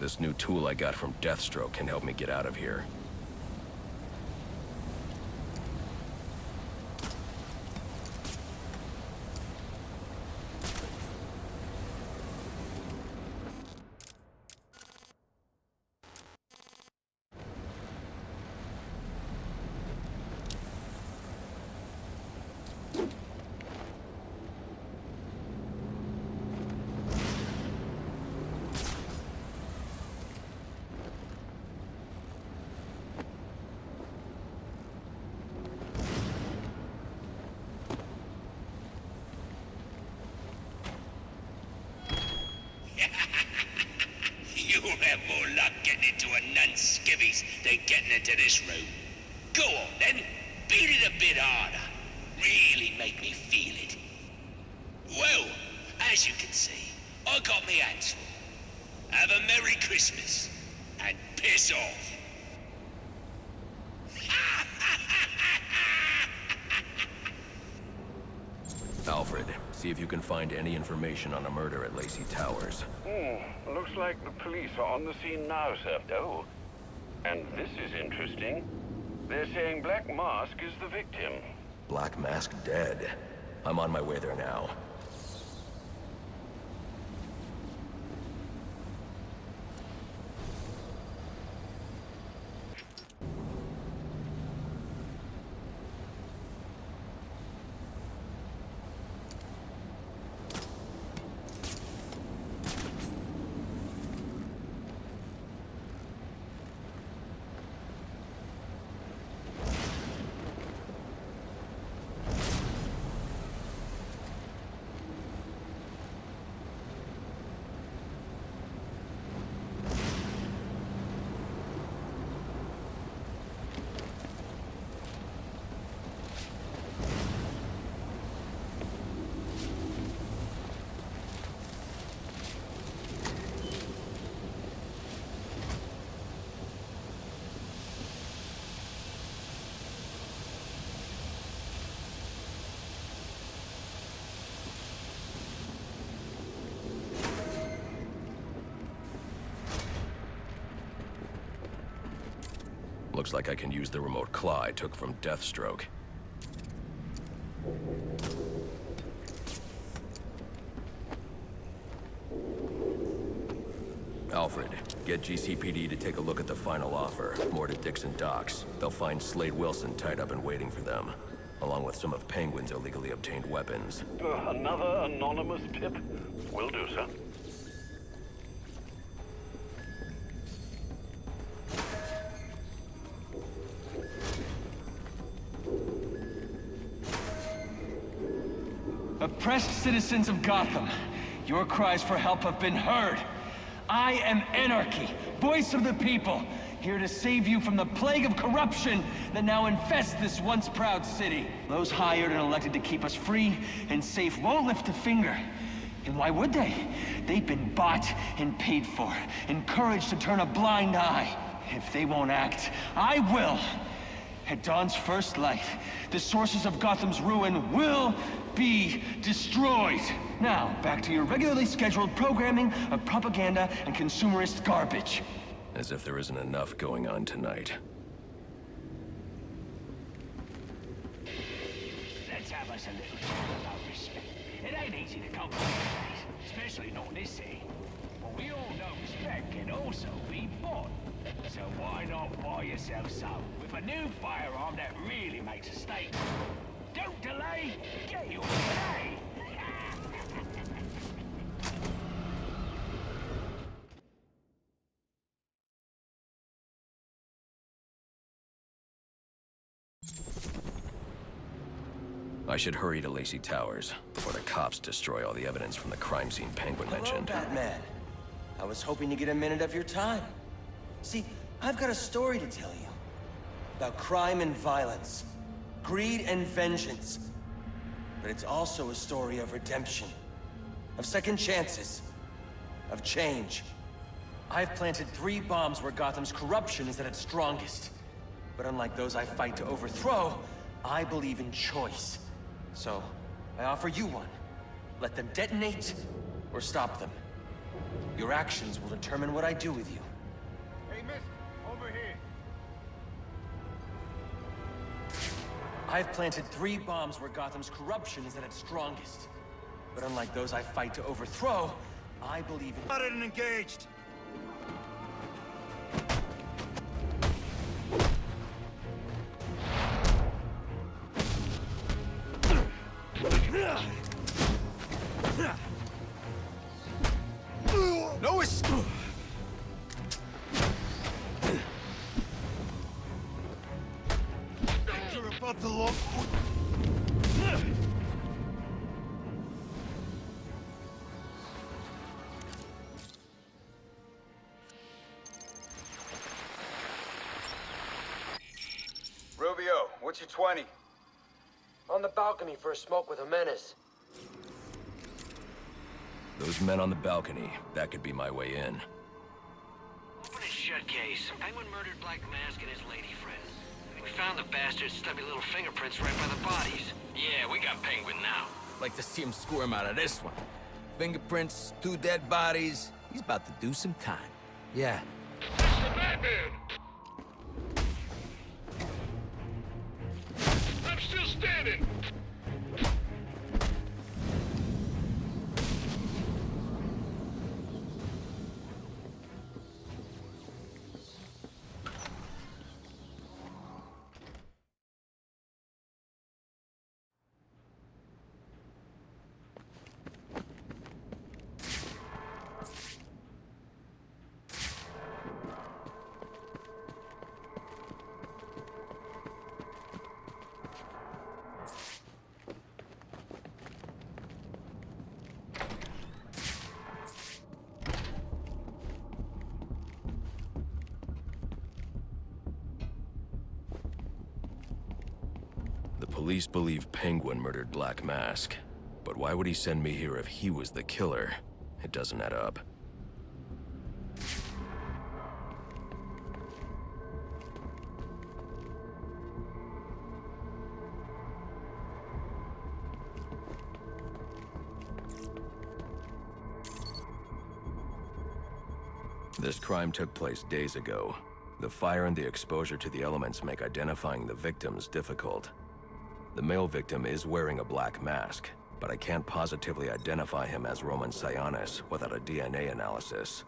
This new tool I got from Deathstroke can help me get out of here. You'll have more luck getting into a nun's skivvies than getting into this room. Go on then, beat it a bit harder. Really make me feel it. Well, as you can see, I got me hands full. Have a Merry Christmas, and piss off. Alfred, see if you can find any information on a murder at Lacey Towers. Looks like the police are on the scene now, sir. Oh, and this is interesting. They're saying Black Mask is the victim. Black Mask dead. I'm on my way there now. Looks like I can use the remote claw I took from Deathstroke. Alfred, get GCPD to take a look at the final offer. More to Dixon Docks. They'll find Slade Wilson tied up and waiting for them, along with some of Penguin's illegally obtained weapons. Another anonymous tip? Will do, sir. Oppressed citizens of Gotham, your cries for help have been heard. I am Anarky, voice of the people, here to save you from the plague of corruption that now infests this once proud city. Those hired and elected to keep us free and safe won't lift a finger. And why would they? They've been bought and paid for, encouraged to turn a blind eye. If they won't act, I will. At dawn's first light, the sources of Gotham's ruin will be destroyed. Now, back to your regularly scheduled programming of propaganda and consumerist garbage. As if there isn't enough going on tonight. Let's have us a little talk about respect. It ain't easy to come by these days, especially not in this city. But we all know respect can also be bought. So why not buy yourself some with a new firearm that really makes a statement? Don't delay, get your pay! I should hurry to Lacey Towers before the cops destroy all the evidence from the crime scene Penguin mentioned. Hello, Batman. I was hoping to get a minute of your time. See, I've got a story to tell you. About crime and violence. Greed and vengeance. But it's also a story of redemption. Of second chances. Of change. I've planted 3 bombs where Gotham's corruption is at its strongest. But unlike those I fight to overthrow, I believe in choice. So, I offer you one. Let them detonate, or stop them. Your actions will determine what I do with you. Hey, miss, over here. I've planted 3 bombs where Gotham's corruption is at its strongest. But unlike those I fight to overthrow, I believe in... Spotted and engaged. No escape. You're above the law. Rubio, what's your 20? On the balcony for a smoke with a menace. Those men on the balcony, that could be my way in. Open his shut case. Penguin murdered Black Mask and his lady friend. We found the bastard's stubby little fingerprints right by the bodies. Yeah, we got Penguin now. Like to see him squirm out of this one. Fingerprints, 2 dead bodies. He's about to do some time. Yeah. Mr. Batman! I'm still standing! The police believe Penguin murdered Black Mask, but why would he send me here if he was the killer? It doesn't add up. This crime took place days ago. The fire and the exposure to the elements make identifying the victims difficult. The male victim is wearing a black mask, but I can't positively identify him as Roman Sionis without a DNA analysis.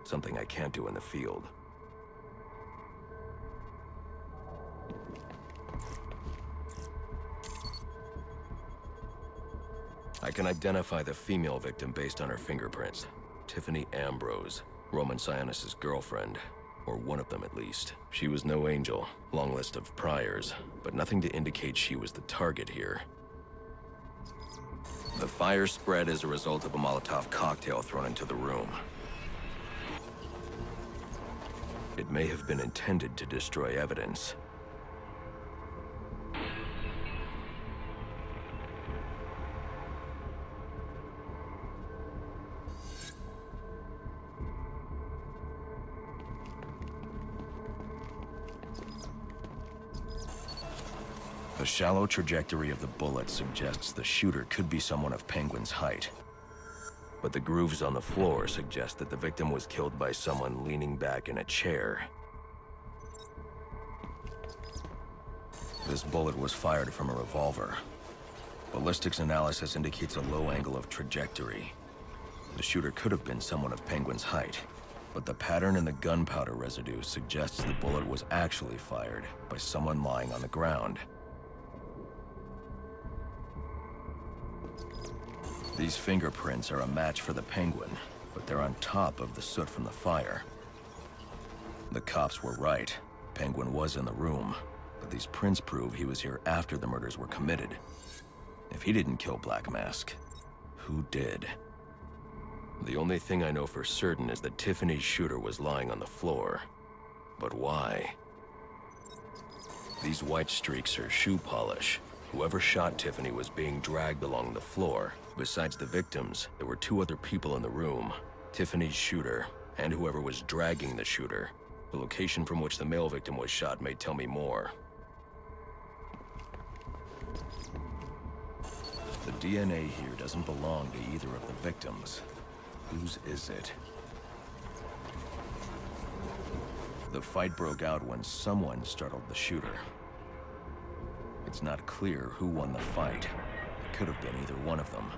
Something I can't do in the field. I can identify the female victim based on her fingerprints. Tiffany Ambrose, Roman Sionis' girlfriend. Or one of them at least. She was no angel, long list of priors, but nothing to indicate she was the target here. The fire spread as a result of a Molotov cocktail thrown into the room. It may have been intended to destroy evidence. The shallow trajectory of the bullet suggests the shooter could be someone of Penguin's height. But the grooves on the floor suggest that the victim was killed by someone leaning back in a chair. This bullet was fired from a revolver. Ballistics analysis indicates a low angle of trajectory. The shooter could have been someone of Penguin's height, but the pattern in the gunpowder residue suggests the bullet was actually fired by someone lying on the ground. These fingerprints are a match for the Penguin, but they're on top of the soot from the fire. The cops were right. Penguin was in the room, but these prints prove he was here after the murders were committed. If he didn't kill Black Mask, who did? The only thing I know for certain is that Tiffany's shooter was lying on the floor. But why? These white streaks are shoe polish. Whoever shot Tiffany was being dragged along the floor. Besides the victims, there were 2 other people in the room. Tiffany's shooter, and whoever was dragging the shooter. The location from which the male victim was shot may tell me more. The DNA here doesn't belong to either of the victims. Whose is it? The fight broke out when someone startled the shooter. It's not clear who won the fight. It could have been either one of them.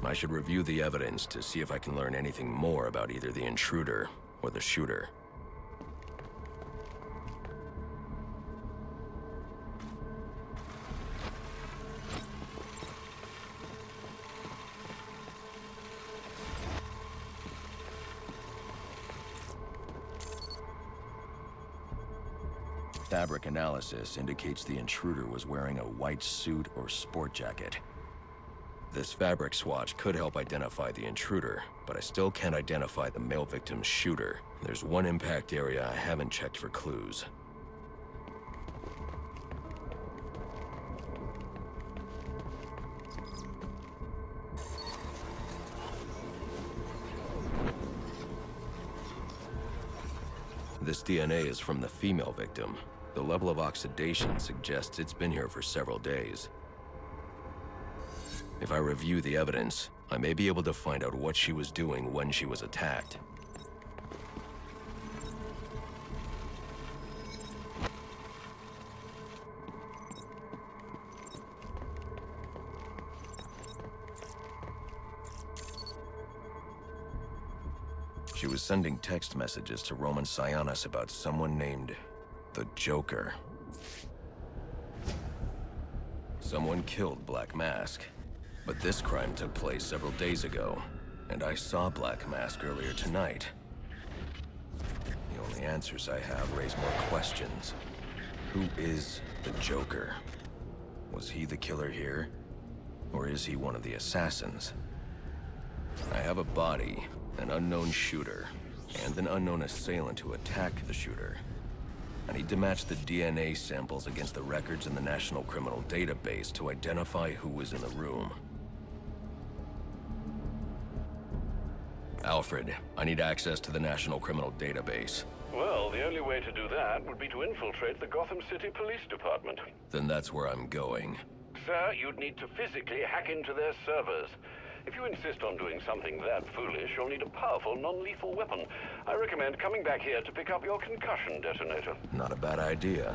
I should review the evidence to see if I can learn anything more about either the intruder or the shooter. Fabric analysis indicates the intruder was wearing a white suit or sport jacket. This fabric swatch could help identify the intruder, but I still can't identify the male victim's shooter. There's one impact area I haven't checked for clues. This DNA is from the female victim. The level of oxidation suggests it's been here for several days. If I review the evidence, I may be able to find out what she was doing when she was attacked. She was sending text messages to Roman Sionis about someone named the Joker. Someone killed Black Mask, but this crime took place several days ago, and I saw Black Mask earlier tonight. The only answers I have raise more questions. Who is the Joker? Was he the killer here? Or is he one of the assassins? I have a body, an unknown shooter, and an unknown assailant who attacked the shooter. I need to match the DNA samples against the records in the National Criminal Database to identify who was in the room. Alfred, I need access to the National Criminal Database. Well, the only way to do that would be to infiltrate the Gotham City Police Department. Then that's where I'm going. Sir, you'd need to physically hack into their servers. If you insist on doing something that foolish, you'll need a powerful, non-lethal weapon. I recommend coming back here to pick up your concussion detonator. Not a bad idea.